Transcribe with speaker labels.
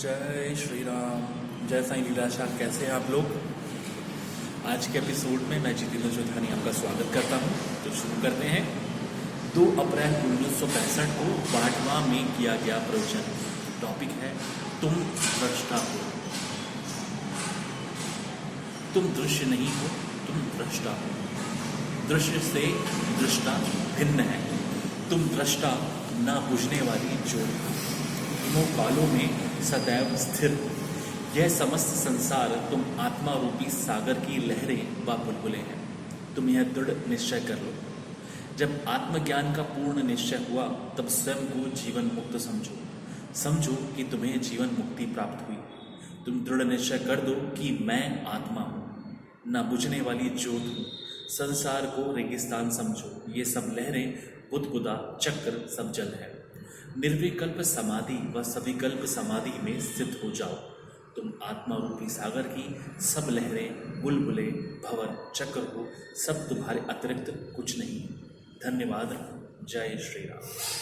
Speaker 1: जय श्री राम, जय साईं लीलाशाह। कैसे हैं आप लोग? आज के एपिसोड में मैं जितेंद्र जोधानी आपका स्वागत करता हूं। तो शुरू करते हैं। 2 अप्रैल 1965 को बाटवा में किया गया प्रवचन। टॉपिक है तुम दृष्टा हो। तुम दृश्य नहीं हो, तुम दृष्टा हो। दृश्य से दृष्टा भिन्न है। तुम दृष्टा ना बुझने वाली ज्योति, तीनों कालों में सदैव स्थिर। यह समस्त संसार तुम आत्मा रूपी सागर की लहरें व बुलबुलें हैं। तुम यह दृढ़ निश्चय कर लो। जब आत्मज्ञान का पूर्ण निश्चय हुआ तब स्वयं को जीवन मुक्त समझो। समझो कि तुम्हें जीवन मुक्ति प्राप्त हुई। तुम दृढ़ निश्चय कर दो कि मैं आत्मा हूँ, न बुझने वाली ज्योत हूँ। संसार को रेगिस्तान समझो। ये सब लहरें बुदबुदा चक्र सब जल है। निर्विकल्प समाधि व सविकल्प समाधि में स्थित हो जाओ। तुम आत्मा रूपी सागर की सब लहरें, बुलबुले, भंवर, चक्र हो। सब तुम्हारे अतिरिक्त कुछ नहीं। धन्यवाद। जय श्री राम।